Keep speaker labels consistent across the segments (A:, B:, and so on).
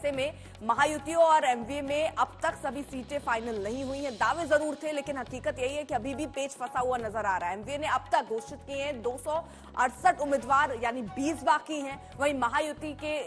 A: ऐसे में महायुतियों और एमवीए में अब तक सभी सीटें फाइनल नहीं हुई हैं। दावे जरूर थे, लेकिन हकीकत यही है कि अभी भी पेच फंसा हुआ नजर आ रहा है। एमवीए ने अब तक घोषित किए हैं 268 उम्मीदवार, यानी 20 बाकी हैं। वहीं महायुति के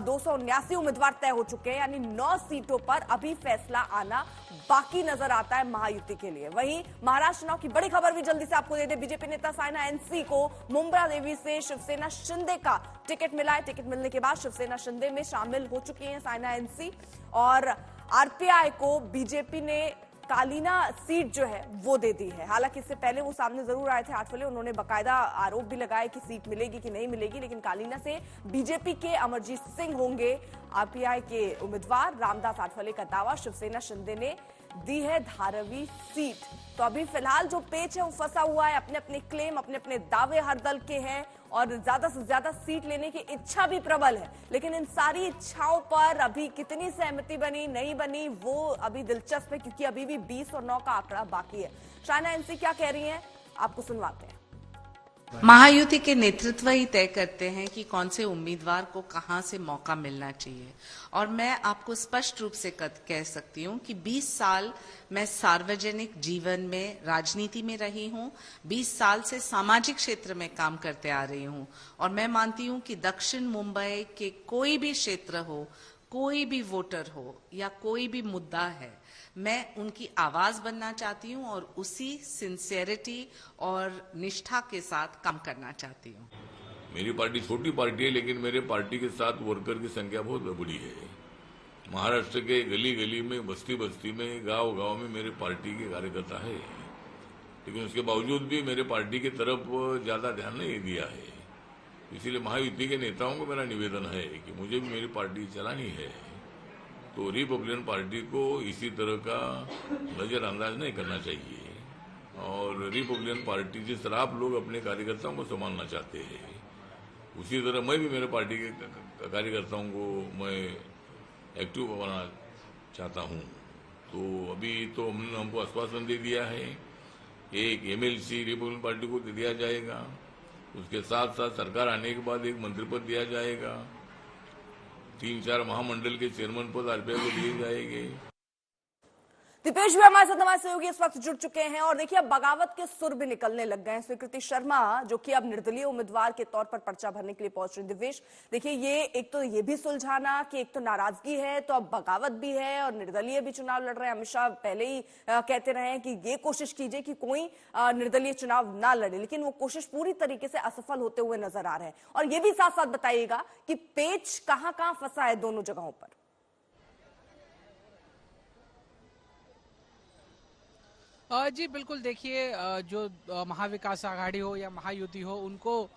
A: 279 उम्मीदवार तय हो चुके हैं, यानी 9 सीटों पर अभी फैसला आना बाकी नजर आता है महायुति के लिए। वहीं महाराष्ट्र चुनाव की बड़ी खबर भी जल्दी से आपको दे दे। बीजेपी नेता सायना एनसी को मुंब्रा देवी से शिवसेना शिंदे का टिकट मिला है। टिकट मिलने के बाद शिवसेना शिंदे में शामिल हो चुकी हैं सायना एनसी, और आरपीआई को बीजेपी ने कालीना सीट जो है वो दे दी है। हालांकि इससे पहले वो सामने जरूर आए थे आठवले, उन्होंने बकायदा आरोप भी लगाया कि सीट मिलेगी कि नहीं मिलेगी, लेकिन कालीना से बीजेपी के अमरजीत सिंह होंगे आरपीआई के उम्मीदवार। रामदास आठवले का दावा, शिवसेना शिंदे ने दी है धारावी सीट। तो अभी फिलहाल जो पेच है वो फंसा हुआ है। अपने अपने क्लेम, अपने अपने दावे हर दल के हैं और ज्यादा से ज्यादा सीट लेने की इच्छा भी प्रबल है, लेकिन इन सारी इच्छाओं पर अभी कितनी सहमति बनी नहीं बनी वो अभी दिलचस्प है, क्योंकि अभी भी 20 और 9 का आंकड़ा बाकी है। शायना एनसी क्या कह रही हैं, आपको सुनवाते हैं।
B: महायुति के नेतृत्व ही तय करते हैं कि कौन से उम्मीदवार को कहां से मौका मिलना चाहिए, और मैं आपको स्पष्ट रूप से कह सकती हूं कि 20 साल मैं सार्वजनिक जीवन में, राजनीति में रही हूं, 20 साल से सामाजिक क्षेत्र में काम करते आ रही हूं, और मैं मानती हूं कि दक्षिण मुंबई के कोई भी क्षेत्र हो, कोई भी वोटर हो या कोई भी मुद्दा है, मैं उनकी आवाज बनना चाहती हूं और उसी सिंसियरिटी और निष्ठा के साथ काम करना चाहती हूं।
C: मेरी पार्टी छोटी पार्टी है, लेकिन मेरे पार्टी के साथ वर्कर की संख्या बहुत बड़ी है। महाराष्ट्र के गली गली में, बस्ती बस्ती में, गांव गांव में मेरे पार्टी के कार्यकर्ता है, लेकिन उसके बावजूद भी मेरे पार्टी की तरफ ज्यादा ध्यान नहीं दिया है। इसीलिए महायुति के नेताओं को मेरा निवेदन है कि मुझे भी मेरी पार्टी चलानी है, तो रिपब्लिकन पार्टी को इसी तरह का नजरअंदाज नहीं करना चाहिए। और रिपब्लिकन पार्टी जिस तरह आप लोग अपने कार्यकर्ताओं को संभालना चाहते हैं, उसी तरह मैं भी मेरे पार्टी के कार्यकर्ताओं को मैं एक्टिव बनाना चाहता हूं। तो अभी तो हमको आश्वासन दे दिया है, एक एमएलसी रिपब्लिकन पार्टी को दिया जाएगा, उसके साथ साथ सरकार आने के बाद एक मंत्री पद दिया जाएगा, 3-4 महामंडल के चेयरमैन पद आरपीआई को दिए जाएंगे।
A: दीपेश भी हमारे साथ हमारे सहयोगी इस वक्त जुड़ चुके हैं, और देखिए अब बगावत के सुर भी निकलने लग गए हैं। स्वीकृति शर्मा जो कि अब निर्दलीय उम्मीदवार के तौर पर पर्चा भरने के लिए पहुंच रही। दिवेश, देखिए ये एक तो ये भी सुलझाना कि एक तो नाराजगी है, तो अब बगावत भी है और निर्दलीय भी चुनाव लड़ रहे हैं। अमित शाह पहले ही कहते रहे हैं कि ये कोशिश कीजिए कि कोई निर्दलीय चुनाव ना लड़े, लेकिन वो कोशिश पूरी तरीके से असफल होते हुए नजर आ रहे हैं। और ये भी साथ साथ बताइएगा कि पेच कहां कहां फंसा है दोनों जगहों पर।
D: जी बिल्कुल, देखिए जो महाविकास आघाड़ी हो या महायुति हो, उनको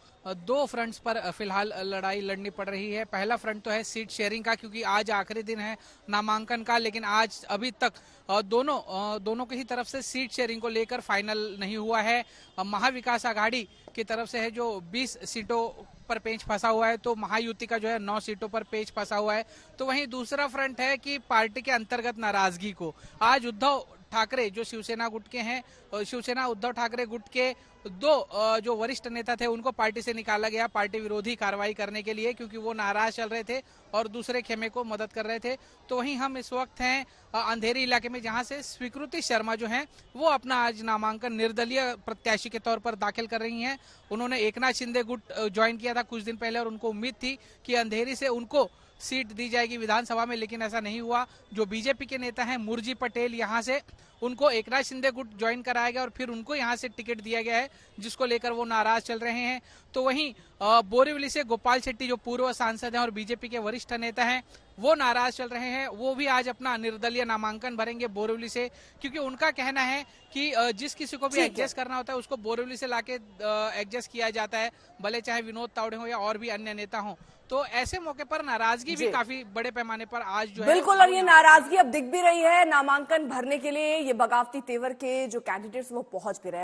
D: 2 फ्रंट्स पर फिलहाल लड़ाई लड़नी पड़ रही है। पहला फ्रंट तो है सीट शेयरिंग का, क्योंकि आज आखिरी दिन है नामांकन का, लेकिन आज अभी तक दोनों की ही तरफ से सीट शेयरिंग को लेकर फाइनल नहीं हुआ है। महाविकास आघाड़ी की तरफ से है जो 20 सीटों पर पेच फंसा हुआ है, तो महायुति का जो है 9 सीटों पर पेच फंसा हुआ है। तो वहीं दूसरा फ्रंट है कि पार्टी के अंतर्गत नाराजगी को आज उद्धव ठाकरे जो शिवसेना गुट के हैं, शिवसेना उद्धव ठाकरे गुट के 2 जो वरिष्ठ नेता थे उनको पार्टी से निकाला गया पार्टी विरोधी कार्रवाई करने के लिए, क्योंकि वो नाराज चल रहे थे और दूसरे खेमे को मदद कर रहे थे। तो वहीं हम इस वक्त हैं अंधेरी इलाके में, जहां से स्वीकृति शर्मा जो हैं वो अपना आज नामांकन निर्दलीय प्रत्याशी के तौर पर दाखिल कर रही हैं। उन्होंने एकनाथ शिंदे गुट ज्वाइन किया था कुछ दिन पहले, और उनको उम्मीद थी कि अंधेरी से उनको सीट दी जाएगी विधानसभा में, लेकिन ऐसा नहीं हुआ। जो बीजेपी के नेता हैं मुरजी पटेल, यहां से उनको एकनाथ शिंदे गुट ज्वाइन कराया गया और फिर उनको यहां से टिकट दिया गया है, जिसको लेकर वो नाराज चल रहे हैं। तो वहीं बोरीवली से गोपाल शेट्टी जो पूर्व सांसद हैं और बीजेपी के वरिष्ठ नेता हैं, वो नाराज चल रहे हैं। वो भी आज अपना निर्दलीय नामांकन भरेंगे बोरीवली से, क्योंकि उनका कहना है कि जिस किसी को भी एडजस्ट करना होता है उसको बोरीवली से लाके एडजस्ट किया जाता है, भले चाहे विनोद तावड़े हो या और भी अन्य नेता हो। तो ऐसे मौके पर नाराजगी भी काफी बड़े पैमाने पर आज जो है
A: बिल्कुल, और ये नाराजगी अब दिख भी रही है। नामांकन भरने के लिए ये बगावती तेवर के जो कैंडिडेट्स वो पहुंच भी रहे हैं।